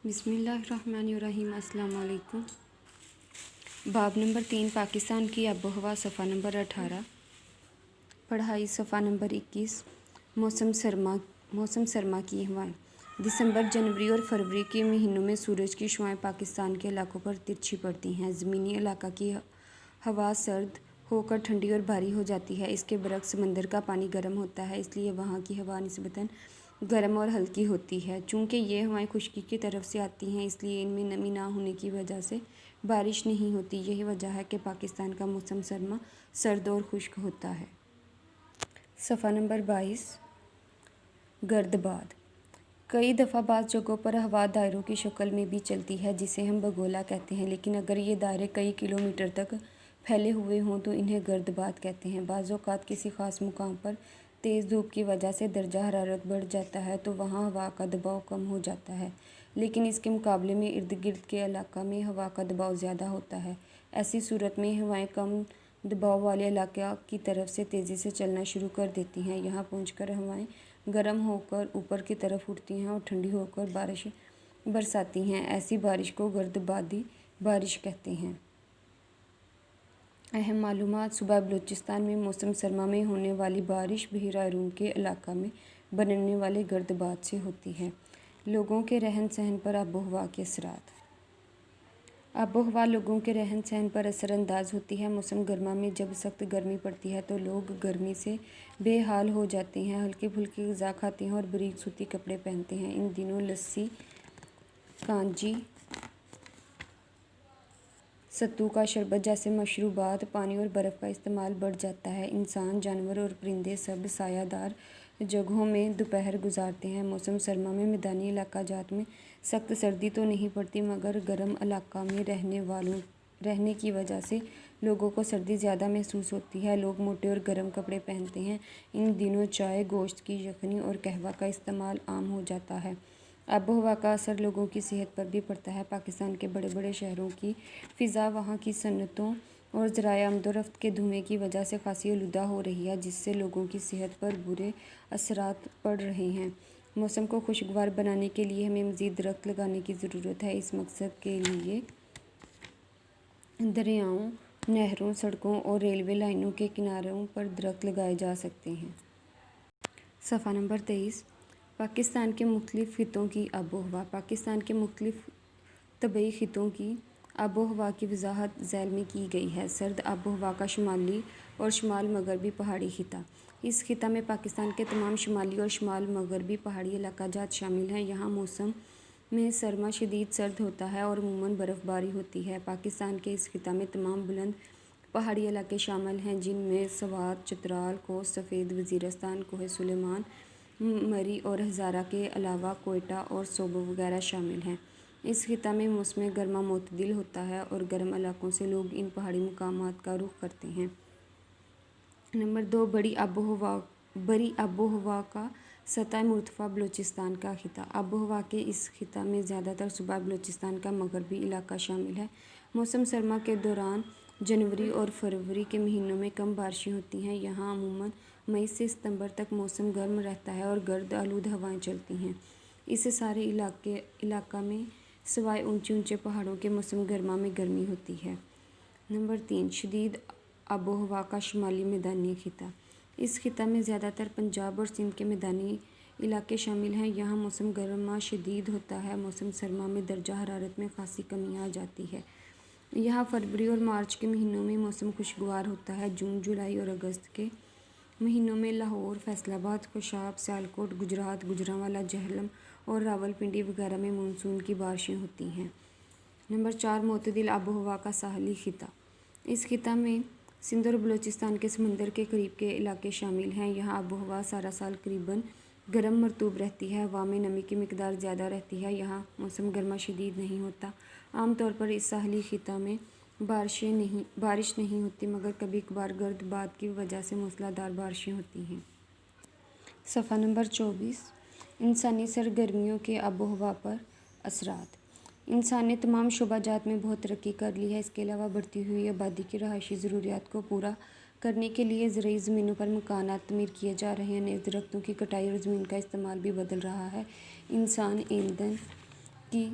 بسم اللہ الرحمن الرحیم۔ السلام علیکم۔ باب نمبر 3، پاکستان کی آب و ہوا، صفحہ نمبر 18۔ پڑھائی صفحہ نمبر 21۔ موسم سرما کی ہوائیں۔ دسمبر، جنوری اور فروری کے مہینوں میں سورج کی شعاعیں پاکستان کے علاقوں پر ترچھی پڑتی ہیں۔ زمینی علاقہ کی ہوا سرد ہو کر ٹھنڈی اور بھاری ہو جاتی ہے۔ اس کے برعکس سمندر کا پانی گرم ہوتا ہے، اس لیے وہاں کی ہوا نسبتاً گرم اور ہلکی ہوتی ہے۔ چونکہ یہ ہوائیں خشکی کی طرف سے آتی ہیں، اس لیے ان میں نمی نہ ہونے کی وجہ سے بارش نہیں ہوتی۔ یہی وجہ ہے کہ پاکستان کا موسم سرما سرد اور خشک ہوتا ہے۔ صفحہ نمبر 22۔ گرد باد۔ کئی دفعہ بعض جگہوں پر ہوا دائروں کی شکل میں بھی چلتی ہے، جسے ہم بگولا کہتے ہیں، لیکن اگر یہ دائرے کئی کلومیٹر تک پھیلے ہوئے ہوں تو انہیں گرد باد کہتے ہیں۔ بعض اوقات کسی خاص مقام پر تیز دھوپ کی وجہ سے درجہ حرارت بڑھ جاتا ہے تو وہاں ہوا کا دباؤ کم ہو جاتا ہے، لیکن اس کے مقابلے میں ارد گرد کے علاقہ میں ہوا کا دباؤ زیادہ ہوتا ہے۔ ایسی صورت میں ہوائیں کم دباؤ والے علاقہ کی طرف سے تیزی سے چلنا شروع کر دیتی ہیں۔ یہاں پہنچ کر ہوائیں گرم ہو کر اوپر کی طرف اٹھتی ہیں اور ٹھنڈی ہو کر بارش برساتی ہیں۔ ایسی بارش کو گرد بادی بارش کہتے ہیں۔ اہم معلومات۔ صوبہ بلوچستان میں موسم سرما میں ہونے والی بارش بحیرہ روم کے علاقہ میں بننے والے گرد باد سے ہوتی ہے۔ لوگوں کے رہن سہن پر آب و ہوا کے اثرات۔ آب و ہوا لوگوں کے رہن سہن پر اثر انداز ہوتی ہے۔ موسم گرما میں جب سخت گرمی پڑتی ہے تو لوگ گرمی سے بے حال ہو جاتے ہیں، ہلکی پھلکی غذا کھاتے ہیں اور باریک سوتی کپڑے پہنتے ہیں۔ ان دنوں لسی، کانجی، ستو کا شربت جیسے مشروبات، پانی اور برف کا استعمال بڑھ جاتا ہے۔ انسان، جانور اور پرندے سب سایہ دار جگہوں میں دوپہر گزارتے ہیں۔ موسم سرما میں میدانی علاقہ جات میں سخت سردی تو نہیں پڑتی، مگر گرم علاقہ میں رہنے کی وجہ سے لوگوں کو سردی زیادہ محسوس ہوتی ہے۔ لوگ موٹے اور گرم کپڑے پہنتے ہیں۔ ان دنوں چائے، گوشت کی یخنی اور قہوہ کا استعمال عام ہو جاتا ہے۔ آب و ہوا کا اثر لوگوں کی صحت پر بھی پڑتا ہے۔ پاکستان کے بڑے بڑے شہروں کی فضا وہاں کی صنعتوں اور ذرائع آمد و رفت کے دھوئیں کی وجہ سے خاصی آلودہ ہو رہی ہے، جس سے لوگوں کی صحت پر برے اثرات پڑ رہے ہیں۔ موسم کو خوشگوار بنانے کے لیے ہمیں مزید درخت لگانے کی ضرورت ہے۔ اس مقصد کے لیے دریاؤں، نہروں، سڑکوں اور ریلوے لائنوں کے کناروں پر درخت لگائے جا سکتے ہیں۔ صفحہ نمبر 23۔ پاکستان کے مختلف خطوں کی آب و ہوا۔ پاکستان کے مختلف طبعی خطوں کی آب و ہوا کی وضاحت ذیل میں کی گئی ہے۔ سرد آب و ہوا کا شمالی اور شمال مغربی پہاڑی خطہ۔ اس خطہ میں پاکستان کے تمام شمالی اور شمال مغربی پہاڑی علاقہ جات شامل ہیں۔ یہاں موسم میں سرما شدید سرد ہوتا ہے اور عموماً برف باری ہوتی ہے۔ پاکستان کے اس خطہ میں تمام بلند پہاڑی علاقے شامل ہیں، جن میں سوات، چترال، کوست سفید، وزیرستان، کوہ سلیمان، مری اور ہزارہ کے علاوہ کوئٹہ اور صوبہ وغیرہ شامل ہیں۔ اس خطہ میں موسم گرما معتدل ہوتا ہے اور گرم علاقوں سے لوگ ان پہاڑی مقامات کا رخ کرتے ہیں۔ نمبر 2، بڑی آب و ہوا کا سطح مرتفع بلوچستان کا خطہ۔ آب و ہوا کے اس خطہ میں زیادہ تر صوبہ بلوچستان کا مغربی علاقہ شامل ہے۔ موسم سرما کے دوران جنوری اور فروری کے مہینوں میں کم بارشیں ہوتی ہیں۔ یہاں عموماً مئی سے ستمبر تک موسم گرم رہتا ہے اور گرد آلود ہوائیں چلتی ہیں۔ اس سارے علاقہ میں سوائے اونچے اونچے پہاڑوں کے موسم گرما میں گرمی ہوتی ہے۔ نمبر 3، شدید آب و ہوا کا شمالی میدانی خطہ۔ اس خطہ میں زیادہ تر پنجاب اور سندھ کے میدانی علاقے شامل ہیں۔ یہاں موسم گرما شدید ہوتا ہے۔ موسم سرما میں درجہ حرارت میں خاصی کمی آ جاتی ہے۔ یہاں فروری اور مارچ کے مہینوں میں موسم خوشگوار ہوتا ہے۔ جون، جولائی اور اگست کے مہینوں میں لاہور، فیصل آباد، خوشاب، سیالکوٹ، گجرات، گوجرانوالہ، جہلم اور راولپنڈی وغیرہ میں مانسون کی بارشیں ہوتی ہیں۔ نمبر 4، معتدل آب و ہوا کا ساحلی خطہ۔ اس خطہ میں سندھ اور بلوچستان کے سمندر کے قریب کے علاقے شامل ہیں۔ یہاں آب و ہوا سارا سال تقریباً گرم مرطوب رہتی ہے۔ ہوا میں نمی کی مقدار زیادہ رہتی ہے۔ یہاں موسم گرما شدید نہیں ہوتا۔ عام طور پر اس ساحلی خطہ میں بارش نہیں ہوتی، مگر کبھی کبھار گرد باد کی وجہ سے موسلا دھار بارشیں ہوتی ہیں۔ صفحہ نمبر 24۔ انسانی سرگرمیوں کے آب و ہوا پر اثرات۔ انسان نے تمام شعبہ جات میں بہت ترقی کر لی ہے۔ اس کے علاوہ بڑھتی ہوئی آبادی کی رہائشی ضروریات کو پورا کرنے کے لیے زرعی زمینوں پر مکانات تعمیر کیے جا رہے ہیں۔ نیز درختوں کی کٹائی اور زمین کا استعمال بھی بدل رہا ہے۔ انسان ایندھن کی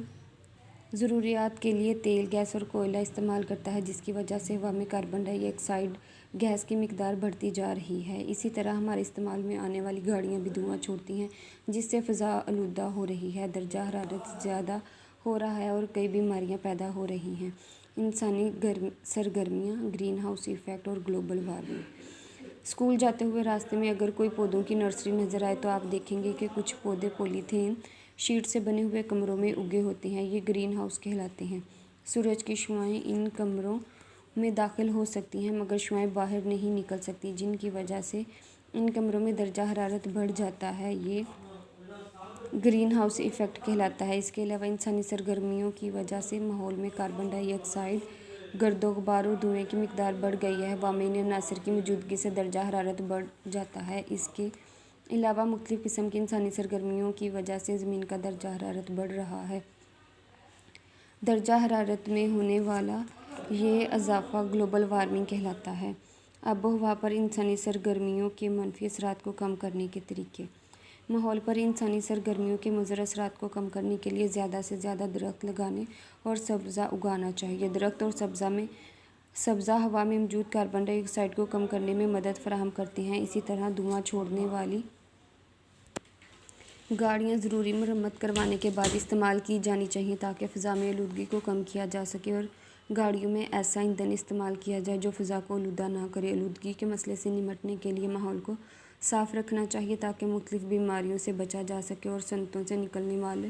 ضروریات کے لیے تیل، گیس اور کوئلہ استعمال کرتا ہے، جس کی وجہ سے ہوا میں کاربن ڈائی آکسائڈ گیس کی مقدار بڑھتی جا رہی ہے۔ اسی طرح ہمارے استعمال میں آنے والی گاڑیاں بھی دھواں چھوڑتی ہیں، جس سے فضا آلودہ ہو رہی ہے، درجہ حرارت زیادہ ہو رہا ہے اور کئی بیماریاں پیدا ہو رہی ہیں۔ انسانی سرگرمیاں، گرین ہاؤس ایفیکٹ اور گلوبل وارمنگ۔ اسکول جاتے ہوئے راستے میں اگر کوئی پودوں کی نرسری نظر آئے تو آپ دیکھیں گے کہ کچھ پودے پولی تھین شیٹ سے بنے ہوئے کمروں میں اگے ہوتے ہیں، یہ گرین ہاؤس کہلاتے ہیں۔ سورج کی شعاعیں ان کمروں میں داخل ہو سکتی ہیں مگر شعاعیں باہر نہیں نکل سکتی، جن کی وجہ سے ان کمروں میں درجہ حرارت بڑھ جاتا ہے، یہ گرین ہاؤس ایفیکٹ کہلاتا ہے۔ اس کے علاوہ انسانی سرگرمیوں کی وجہ سے ماحول میں کاربن ڈائی آکسائڈ، گرد و غبار اور دھوئیں کی مقدار بڑھ گئی ہے۔ ہوا میں ان عناصر کی موجودگی سے درجہ حرارت بڑھ جاتا ہے۔ اس کے علاوہ مختلف قسم کی انسانی سرگرمیوں کی وجہ سے زمین کا درجہ حرارت بڑھ رہا ہے۔ درجہ حرارت میں ہونے والا یہ اضافہ گلوبل وارمنگ کہلاتا ہے۔ آب و ہوا پر انسانی سرگرمیوں کے منفی اثرات کو کم کرنے کے طریقے۔ ماحول پر انسانی سرگرمیوں کے مضر اثرات کو کم کرنے کے لیے زیادہ سے زیادہ درخت لگانے اور سبزہ اگانا چاہیے۔ درخت اور سبزہ ہوا میں موجود کاربن ڈائی آکسائڈ کو کم کرنے میں مدد فراہم کرتے ہیں۔ اسی طرح دھواں چھوڑنے والی گاڑیاں ضروری مرمت کروانے کے بعد استعمال کی جانی چاہئیں تاکہ فضا میں آلودگی کو کم کیا جا سکے اور گاڑیوں میں ایسا ایندھن استعمال کیا جائے جو فضا کو آلودہ نہ کرے۔ آلودگی کے مسئلے سے نمٹنے کے لیے ماحول کو صاف رکھنا چاہیے تاکہ مختلف بیماریوں سے بچا جا سکے اور صنعتوں سے نکلنے والے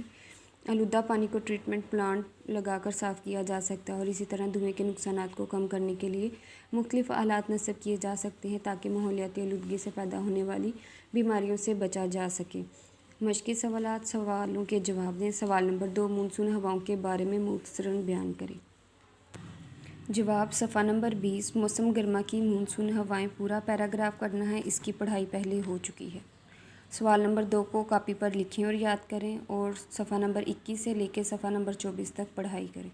آلودہ پانی کو ٹریٹمنٹ پلانٹ لگا کر صاف کیا جا سکتا ہے، اور اسی طرح دھوئیں کے نقصانات کو کم کرنے کے لیے مختلف آلات نصب کیے جا سکتے ہیں تاکہ ماحولیاتی آلودگی سے پیدا ہونے والی بیماریوں سے بچا جا سکے۔ مشقی سوالات، سوالوں کے جواب دیں۔ سوال نمبر 2، مونسون ہواؤں کے بارے میں مختصراً بیان کریں۔ جواب، صفحہ نمبر 20۔ موسم گرما کی مونسون ہوائیں۔ پورا پیراگراف کرنا ہے، اس کی پڑھائی پہلے ہو چکی ہے۔ سوال نمبر 2 کو کاپی پر لکھیں اور یاد کریں اور صفحہ نمبر 21 سے لے کے صفحہ نمبر 24 تک پڑھائی کریں۔